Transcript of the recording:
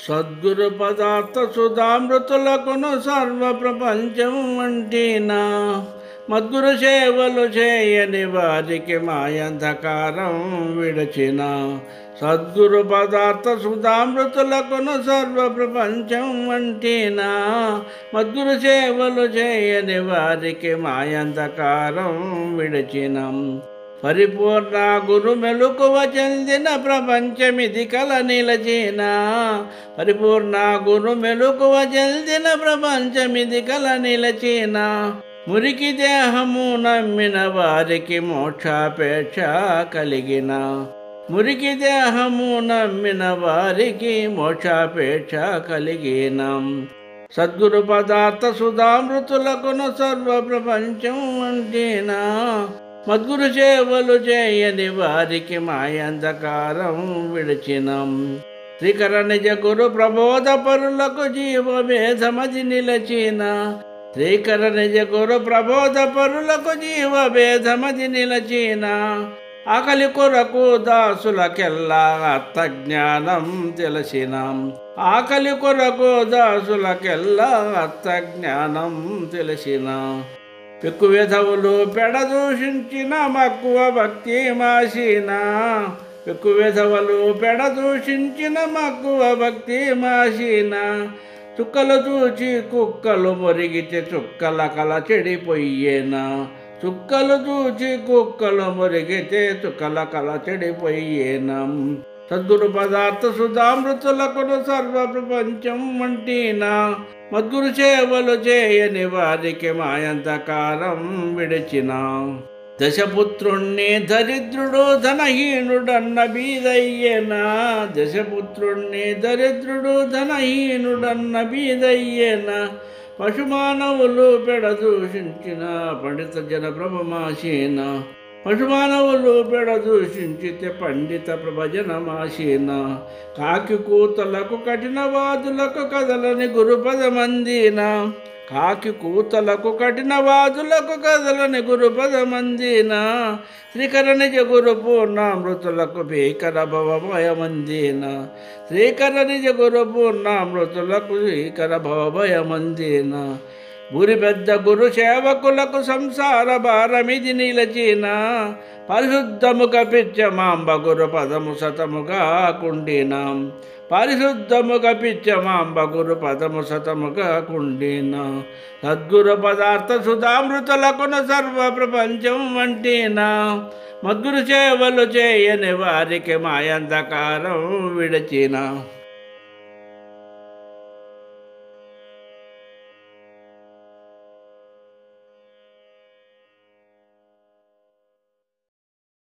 సద్గురు పదార్థ సుధామృతులకును సర్వ ప్రపంచం వంటినా మద్గురు సేవలు చేయని వారికి మాయంధకారం విడచిన సద్గురు పదార్థ సుధామృతులకును సర్వ ప్రపంచం వంటినా మద్గురు సేవలు చేయని వారికి మాయంధకారం విడచిన పరిపూర్ణ గురు మెలుకువ చెందిన ప్రపంచమిది కల నిలచిన పరిపూర్ణ గురు మెలుకువ చెందిన ప్రపంచమిది కల నిలచిన మురికి దేహము నమ్మిన వారికి మోక్షాపేక్ష కలిగిన మురికి దేహము నమ్మిన వారికి మోక్షాపేక్ష కలిగిన సద్గురు పదార్థ సుధామృతులకును సర్వ ప్రపంచం వంటినా మద్గురు సేవలు చేయని వారికి మాయంధకారం విడిచినం శ్రీకర నిజ గురు ప్రబోధ పరులకు జీవభేదమది నిలచిన శ్రీకర నిజ గురు ప్రబోధ పరులకు జీవభేదమది నిలచిన ఆకలి కొరకు దాసులకెల్లా అర్థజ్ఞానం తెలిసిన ఆకలి కొరకు దాసులకెల్లా అర్థజ్ఞానం తెలిసిన పెక్కు విధవులు పెడదూషించిన మక్కువ భక్తి మాసిన పెక్కు విధవులు పెడదూషించిన మక్కువ భక్తి మాసిన చుక్కలు చూచి కుక్కలు మొరిగితే చుక్కల కల చెడిపోయేనా చుక్కలు చూచి కుక్కలు మొరిగితే చుక్కల కల చెడిపోయేనా సద్గురు పదార్థ సుధామృతులకును సర్వ ప్రపంచం వంటినా మద్గురు సేవలు చేయని వారికి మాయంధకారం విడిచిన దశపుత్రుణ్ణి దరిద్రుడు ధనహీనుడన్న బీదయ్యేనా దశపుత్రుణ్ణి దరిద్రుడు ధనహీనుడన్న బీదయ్యేనా పశుమానవులు పెడదూషించిన పండిత జన ప్రభమాసీన పశుమానవులు పెడదూషించితే పండిత ప్రభజనమాసీన కాకి కూతలకు కఠినవాదులకు కదలని గురుపదమందిన కాకి కూతలకు కఠినవాదులకు కదలని గురుపదమందిన శ్రీకర నిజ గురు పూర్ణామృతులకు భీకర భవభయమందిన శ్రీకర నిజ గురు పూర్ణామృతులకు భీకర భవభయమందిన గురి పెద్ద గురు సేవకులకు సంసార భారమిది నిలచిన పరిశుద్ధముగ పిచ్చమాంబ గురు పదము సతముగా కుండినాం పరిశుద్ధముగ పిచ్చమాంబ గురు పదము సతముగా కుండిన సద్గురు పదార్థ సుధామృతులకును సర్వ ప్రపంచం వంటినా మద్గురు సేవలు చేయని వారికి మాయంధకారం విడచిన